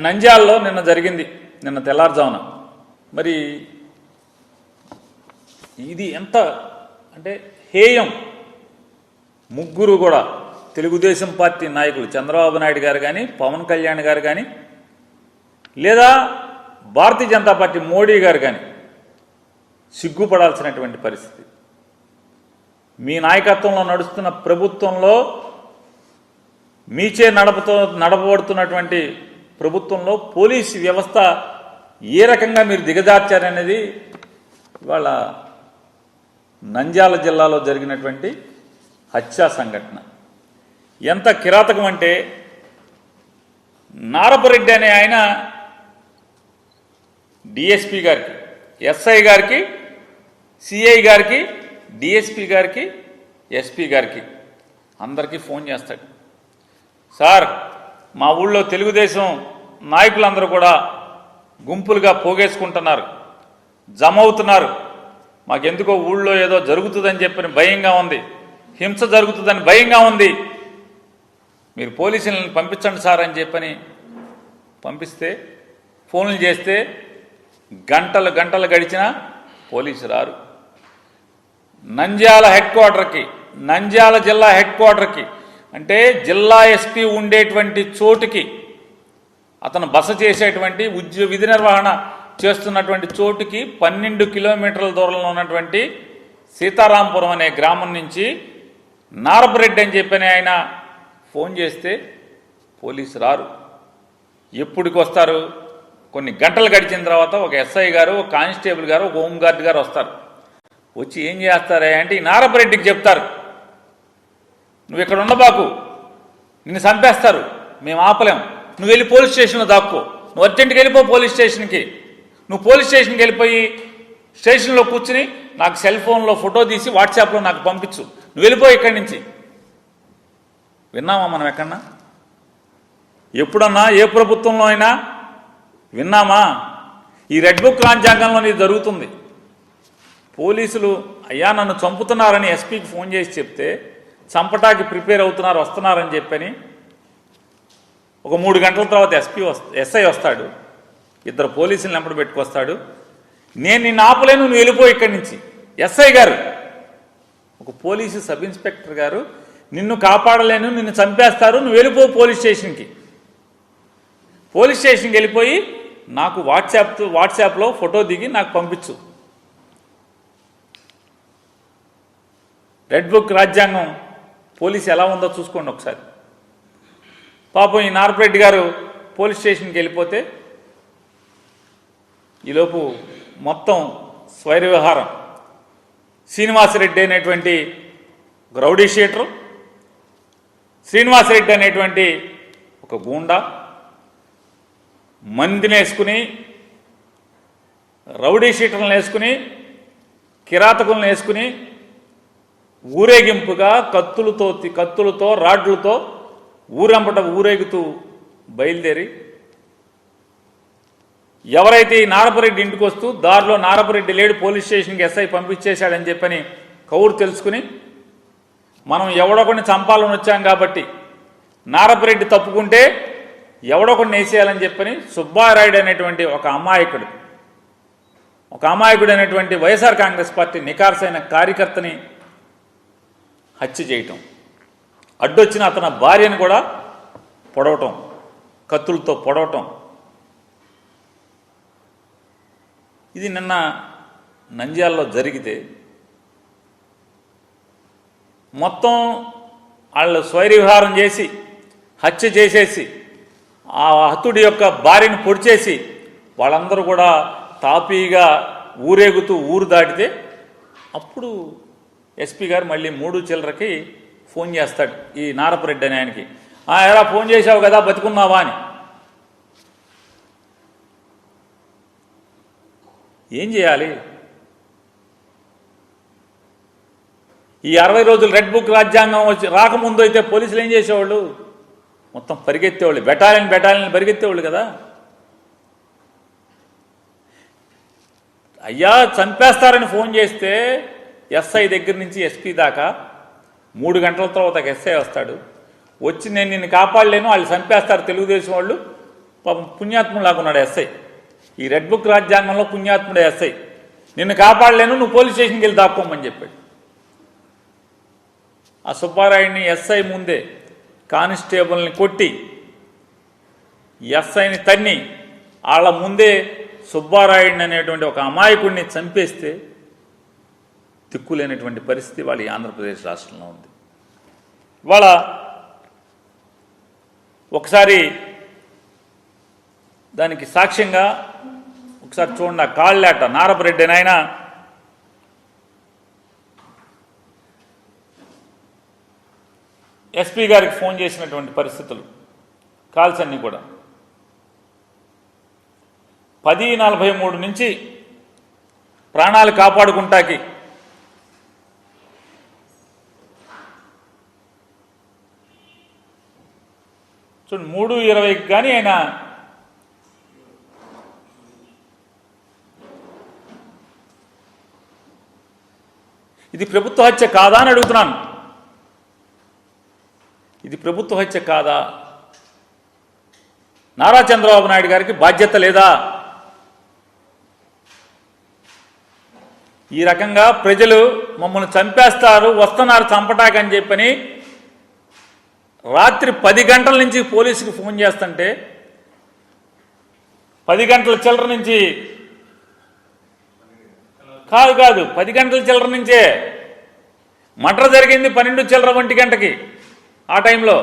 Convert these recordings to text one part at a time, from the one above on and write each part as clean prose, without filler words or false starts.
నంద్యాలలో నిన్న జరిగింది, నిన్న తెల్లారుజామున. మరి ఇది ఎంత అంటే హేయం. ముగ్గురు కూడా తెలుగుదేశం పార్టీ నాయకులు, చంద్రబాబు నాయుడు గారు కానీ, పవన్ కళ్యాణ్ గారు కానీ, లేదా భారతీయ జనతా పార్టీ మోడీ గారు కానీ సిగ్గుపడాల్సినటువంటి పరిస్థితి. మీ నాయకత్వంలో నడుస్తున్న ప్రభుత్వంలో, మీచే నడపబడుతున్నటువంటి ప్రభుత్వంలో పోలీసు వ్యవస్థ ఏ రకంగా మీరు దిగజార్చారనేది ఇవాళ నంద్యాల జిల్లాలో జరిగినటువంటి హత్యా సంఘటన. ఎంత కిరాతకం అంటే, నారపరెడ్డి అనే ఆయన డిఎస్పీ గారికి, ఎస్ఐ గారికి, సిఐ గారికి, డిఎస్పీ గారికి, ఎస్పీ గారికి అందరికీ ఫోన్ చేస్తాడు. సార్, మా ఊళ్ళో తెలుగుదేశం నాయకులందరూ కూడా గుంపులుగా పోగేసుకుంటున్నారు, జమ అవుతున్నారు. మాకెందుకో ఊళ్ళో ఏదో జరుగుతుందని చెప్పని భయంగా ఉంది, హింస జరుగుతుందని భయంగా ఉంది, మీరు పోలీసులను పంపించండి సార్ అని చెప్పని పంపిస్తే, ఫోన్లు చేస్తే గంటలు గంటలు గడిచినా పోలీసు రారు. నంద్యాల హెడ్ క్వార్టర్కి, నంద్యాల జిల్లా హెడ్ క్వార్టర్కి, అంటే జిల్లా ఎస్పీ ఉండేటువంటి చోటుకి, అతను బస చేసేటువంటి విధి నిర్వహణ చేస్తున్నటువంటి చోటుకి 12 కిలోమీటర్ల దూరంలో ఉన్నటువంటి సీతారాంపురం అనే గ్రామం నుంచి నారపరెడ్డి అని చెప్పని ఆయన ఫోన్ చేస్తే పోలీసు రారు. ఎప్పటికి వస్తారు? కొన్ని గంటలు గడిచిన తర్వాత ఒక ఎస్ఐ గారు, ఒక కానిస్టేబుల్ గారు, ఒక హోంగార్డ్ గారు వస్తారు. వచ్చి ఏం చేస్తారా అంటే, ఈ నారపరెడ్డికి చెప్తారు, నువ్వు ఇక్కడ ఉండబాకు, నిన్ను చంపేస్తారు, మేము ఆపలేం, నువ్వు వెళ్ళి పోలీస్ స్టేషన్లో దాక్కో, నువ్వు అర్జెంట్కి వెళ్ళిపో పోలీస్ స్టేషన్కి, నువ్వు పోలీస్ స్టేషన్కి వెళ్ళిపోయి స్టేషన్లో కూర్చుని నాకు సెల్ ఫోన్లో ఫోటో తీసి వాట్సాప్లో నాకు పంపించు, నువ్వు వెళ్ళిపో ఇక్కడి నుంచి. విన్నామా మనం ఎక్కడన్నా? ఎప్పుడన్నా ఏ ప్రభుత్వంలో అయినా విన్నామా? ఈ రెడ్ బుక్ రాజ్యాంగంలో ఇది జరుగుతుంది. పోలీసులు అయ్యా నన్ను చంపుతున్నారని ఎస్పీకి ఫోన్ చేసి చెప్తే, చంపటానికి ప్రిపేర్ అవుతున్నారు, వస్తున్నారని చెప్పని ఒక 3 గంటల తర్వాత ఎస్ఐ వస్తాడు, 2 పోలీసులను వెంబడి పెట్టుకొస్తాడు. నేను నిన్ను ఆపలేను, నువ్వు వెళ్ళిపో ఇక్కడి నుంచి. ఎస్ఐ గారు, ఒక పోలీసు సబ్ ఇన్స్పెక్టర్ గారు, నిన్ను కాపాడలేను, నిన్ను చంపేస్తారు, నువ్వు వెళ్ళిపో పోలీస్ స్టేషన్కి. పోలీస్ స్టేషన్కి వెళ్ళిపోయి నాకు వాట్సాప్లో ఫోటో దిగి నాకు పంపించు. రెడ్ బుక్ రాజ్యాంగం పోలీసు ఎలా ఉందో చూసుకోండి ఒకసారి. పాపం ఈ నారపరెడ్డి గారు పోలీస్ స్టేషన్కి వెళ్ళిపోతే ఈలోపు మొత్తం స్వైర వ్యవహారం. శ్రీనివాసరెడ్డి అనేటువంటి రౌడీ షీటరు, శ్రీనివాసరెడ్డి అనేటువంటి ఒక గూండా మందిని వేసుకుని, రౌడీ షీటర్లను వేసుకుని, కిరాతకులను వేసుకుని ఊరేగింపుగా కత్తులతో రాడ్లతో ఊరంపట ఊరేగుతూ బయలుదేరి, ఎవరైతే ఈ నారపరెడ్డి ఇంటికి వస్తూ దారిలో నారపరెడ్డి లేడు, పోలీస్ స్టేషన్కి ఎస్ఐ పంపించేశాడని చెప్పని కౌరు తెలుసుకుని, మనం ఎవడొకడిని చంపాలని వచ్చాం కాబట్టి నారపరెడ్డి తప్పుకుంటే ఎవడొకడిని వేసేయాలని చెప్పని సుబ్బారాయుడు అనేటువంటి ఒక అమాయకుడు అనేటువంటి వైఎస్ఆర్ కాంగ్రెస్ పార్టీ నికార్సైన కార్యకర్తని హత్య చేయటం, అడ్డొచ్చిన అతని భార్యను కూడా పొడవటం, కత్తులతో పొడవటం. ఇది నిన్న నంద్యాలలో జరిగితే మొత్తం వాళ్ళు స్వైరవిహారం చేసి హత్య చేసేసి ఆ హతుడి యొక్క భార్యను పొడిచేసి వాళ్ళందరూ కూడా తాపీగా ఊరేగుతూ ఊరు దాటితే అప్పుడు ఎస్పీ గారు మళ్ళీ 3 చిల్లరకి ఫోన్ చేస్తాడు ఈ నారపరెడ్డి అని ఆయనకి. ఎలా ఫోన్ చేశావు కదా, బతుకున్నావా అని. ఏం చేయాలి? ఈ 60 రోజులు రెడ్ బుక్ రాజ్యాంగం వచ్చి రాకముందు అయితే పోలీసులు ఏం చేసేవాళ్ళు? మొత్తం పరిగెత్తేవాళ్ళు, బెటాలియన్ పరిగెత్తేవాళ్ళు కదా. అయ్యా చంపేస్తారని ఫోన్ చేస్తే ఎస్ఐ దగ్గర నుంచి ఎస్పీ దాకా 3 గంటల తర్వాత ఎస్ఐ వస్తాడు. వచ్చి నేను నిన్ను కాపాడలేను, వాళ్ళు చంపేస్తారు తెలుగుదేశం వాళ్ళు, పాపం పుణ్యాత్ములాగా ఉన్నాడు ఎస్ఐ. ఈ రెడ్ బుక్ రాజ్యాంగంలో పుణ్యాత్ముడే ఎస్ఐ. నిన్ను కాపాడలేను, నువ్వు పోలీస్ స్టేషన్కి వెళ్ళి దాక్కోమని చెప్పాడు. ఆ సుబ్బారాయుడిని ఎస్ఐ ముందే కానిస్టేబుల్ని కొట్టి ఎస్ఐని తన్ని వాళ్ళ ముందే సుబ్బారాయుడిని అనేటువంటి ఒక అమాయకుడిని చంపేస్తే దిక్కులేనటువంటి పరిస్థితి వాళ్ళ ఈ ఆంధ్రప్రదేశ్ రాష్ట్రంలో ఉంది. ఇవాళ ఒకసారి దానికి సాక్ష్యంగా ఒకసారి చూడండి. కాళ్ళేట నారపరెడ్డి నాయన ఎస్పీ గారికి ఫోన్ చేసినటువంటి పరిస్థితులు, కాల్స్ అన్నీ కూడా 10:43 నుంచి ప్రాణాలు కాపాడుకుంటాకి చూడండి 3:20కి కానీ ఆయన ఇది ప్రభుత్వ హత్య కాదా అని అడుగుతున్నాను. ఇది ప్రభుత్వ హత్య కాదా? నారా చంద్రబాబు నాయుడు గారికి బాధ్యత లేదా? ఈ రకంగా ప్రజలు మమ్మల్ని చంపేస్తారు, వస్తున్నారు చంపటాకని చెప్పని రాత్రి 10 గంటల నుంచి పోలీసుకి ఫోన్ చేస్తుంటే 10 గంటల చిల్లర నుంచి కాదు 10 గంటల చిల్లర నుంచే మర్డర్ జరిగింది 12 చిల్లర 1 గంటకి. ఆ టైంలో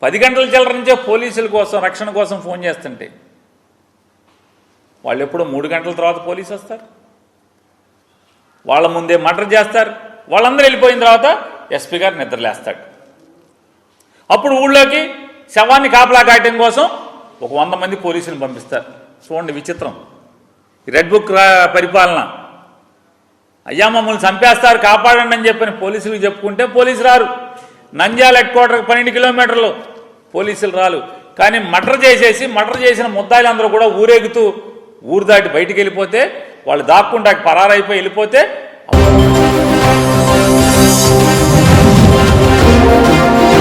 10 గంటల చిల్లర నుంచే పోలీసుల కోసం రక్షణ కోసం ఫోన్ చేస్తుంటే వాళ్ళు ఎప్పుడో 3 గంటల తర్వాత పోలీసు వస్తారు, వాళ్ళ ముందే మర్డర్ చేస్తారు. వాళ్ళందరూ వెళ్ళిపోయిన తర్వాత ఎస్పీ గారు నిద్రలేస్తాడు. అప్పుడు ఊళ్ళోకి శవాన్ని కాపలా కాయటం కోసం ఒక 100 మంది పోలీసులను పంపిస్తారు. చూడండి విచిత్రం ఈ రెడ్ బుక్ పరిపాలన. అయ్యా మమ్మల్ని చంపేస్తారు కాపాడండి అని చెప్పని పోలీసులకు చెప్పుకుంటే పోలీసు రారు. నంద్యాల హెడ్ క్వార్టర్కి 12 కిలోమీటర్లు పోలీసులు రాలు. కానీ మర్డర్ చేసిన ముద్దాయిలందరూ కూడా ఊరేగుతూ ఊరు దాటి బయటికి వెళ్ళిపోతే, వాళ్ళు దాక్కుంటాకి పరారైపోయి వెళ్ళిపోతే